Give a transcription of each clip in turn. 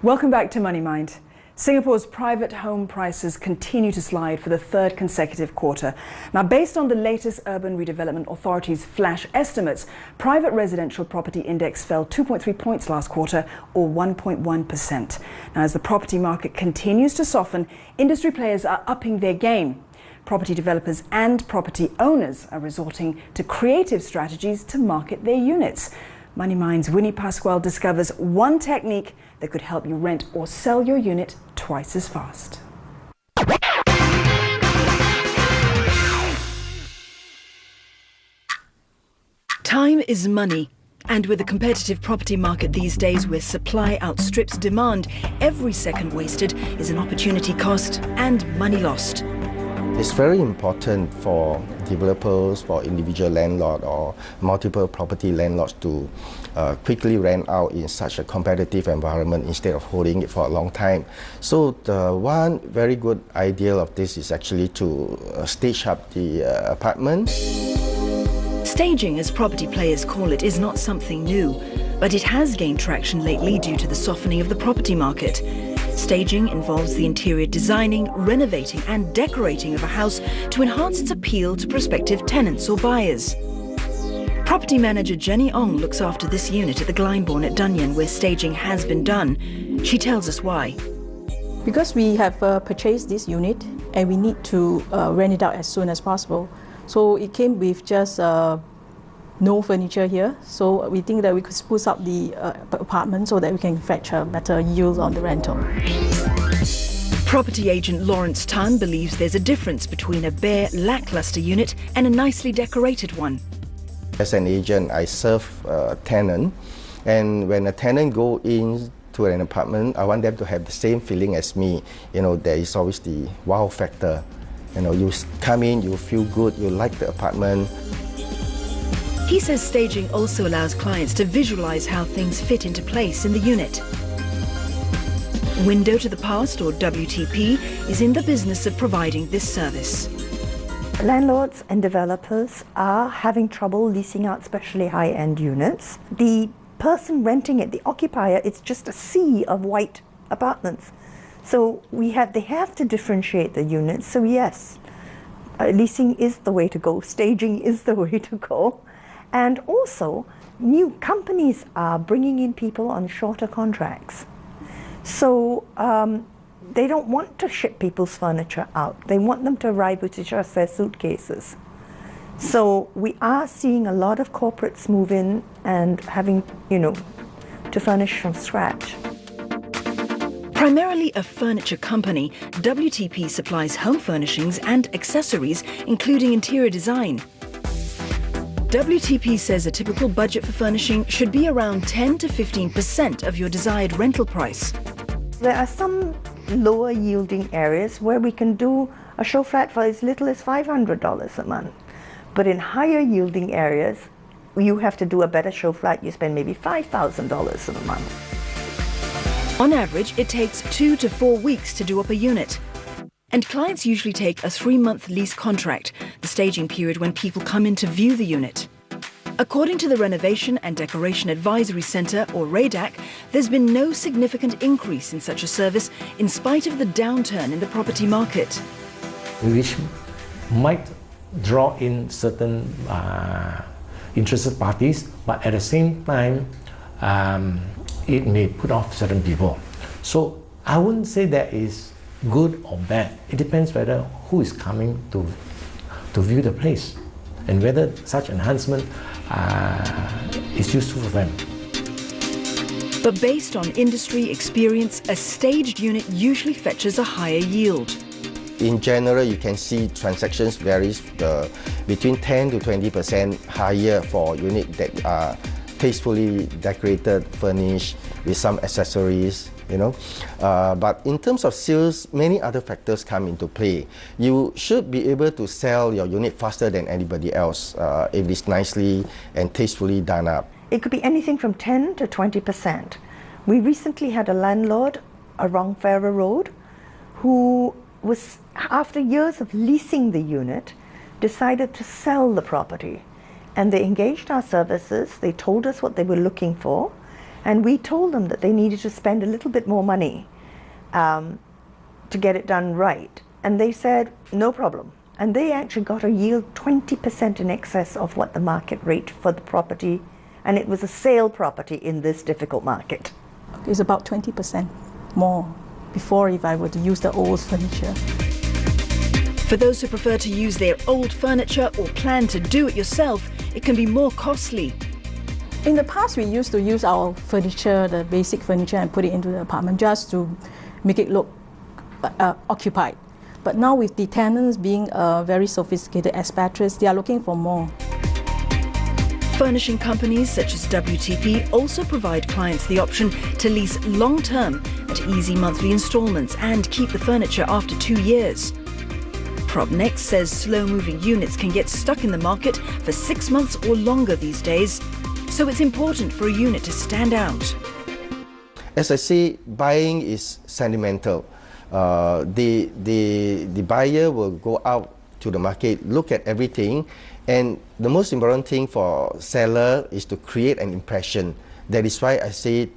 Welcome back to Money Mind. Singapore's private home prices continue to slide for the third consecutive quarter. Now, based on the latest Urban Redevelopment Authority's flash estimates, private residential property index fell 2.3 points last quarter, or 1.1%. Now, as the property market continues to soften, industry players are upping their game. Property developers and property owners are resorting to creative strategies to market their units. Money Mind's Winnie Pasquale discovers one technique that could help you rent or sell your unit twice as fast. Time is money. And with a competitive property market these days where supply outstrips demand, every second wasted is an opportunity cost and money lost. It's very important for developers, for individual landlord or multiple property landlords to quickly rent out in such a competitive environment instead of holding it for a long time. So the one very good idea of this is actually to stage up the apartment. Staging, as property players call it, is not something new, but it has gained traction lately due to the softening of the property market. Staging involves the interior designing, renovating and decorating of a house to enhance its appeal to prospective tenants or buyers. Property manager Jenny Ong looks after this unit at the Glyndebourne at Dunyan, where staging has been done. She tells us why. Because we have purchased this unit and we need to rent it out as soon as possible. So it came with just no furniture here, so we think that we could spruce up the apartment so that we can fetch a better yield on the rental. Property agent Lawrence Tan believes there's a difference between a bare, lackluster unit and a nicely decorated one. As an agent, I serve a tenant, and when a tenant go in to an apartment, I want them to have the same feeling as me. You know, there is always the wow factor. You know, you come in, you feel good, you like the apartment. He says staging also allows clients to visualize how things fit into place in the unit. Window to the Past, or WTP, is in the business of providing this service. Landlords and developers are having trouble leasing out especially high-end units. The person renting it, the occupier, it's just a sea of white apartments. So they have to differentiate the units. So yes, leasing is the way to go, staging is the way to go. And also, new companies are bringing in people on shorter contracts. So they don't want to ship people's furniture out. They want them to arrive with just their suitcases. So we are seeing a lot of corporates move in and having, to furnish from scratch. Primarily a furniture company, WTP supplies home furnishings and accessories, including interior design. WTP says a typical budget for furnishing should be around 10 to 15% of your desired rental price. There are some lower yielding areas where we can do a show flat for as little as $500 a month. But in higher yielding areas, you have to do a better show flat, you spend maybe $5,000 a month. On average, it takes 2 to 4 weeks to do up a unit. And clients usually take a 3-month lease contract, the staging period when people come in to view the unit. According to the Renovation and Decoration Advisory Centre, or RADAC, there's been no significant increase in such a service in spite of the downturn in the property market. Which might draw in certain interested parties, but at the same time, it may put off certain people. So I wouldn't say that is good or bad. It depends whether who is coming to view the place and whether such enhancement is useful for them. But based on industry experience, a staged unit usually fetches a higher yield. In general, you can see transactions varies between 10 to 20% higher for units that are tastefully decorated, furnished with some accessories, But in terms of sales, many other factors come into play. You should be able to sell your unit faster than anybody else if it's nicely and tastefully done up. It could be anything from 10 to 20%. We recently had a landlord along Farrer Road who was, after years of leasing the unit, decided to sell the property. And they engaged our services, they told us what they were looking for, And we told them that they needed to spend a little bit more money to get it done right. And they said, no problem. And they actually got a yield 20% in excess of what the market rate for the property, and it was a sale property in this difficult market. It's about 20% more before if I were to use the old furniture. For those who prefer to use their old furniture or plan to do it yourself, it can be more costly. In the past, we used to use our furniture, the basic furniture, and put it into the apartment just to make it look occupied. But now with the tenants being very sophisticated expatriates, they are looking for more. Furnishing companies such as WTP also provide clients the option to lease long-term at easy monthly installments and keep the furniture after 2 years. Propnex says slow-moving units can get stuck in the market for 6 months or longer these days, so it's important for a unit to stand out. As I say, buying is sentimental. The buyer will go out to the market, look at everything, and the most important thing for seller is to create an impression. That is why I say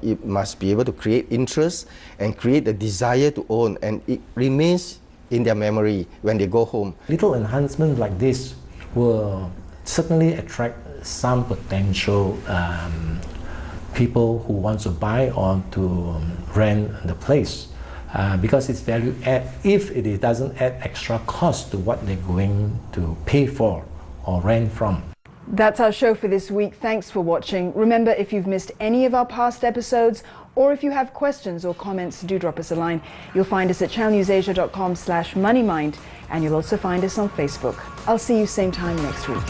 it must be able to create interest and create the desire to own, and it remains in their memory when they go home. Little enhancements like this will certainly attract some potential people who want to buy or to rent the place. Because it's value add if it doesn't add extra cost to what they're going to pay for or rent from. That's our show for this week. Thanks for watching. Remember, if you've missed any of our past episodes or if you have questions or comments, do drop us a line. You'll find us at channelnewsasia.com/moneymind, and you'll also find us on Facebook. I'll see you same time next week.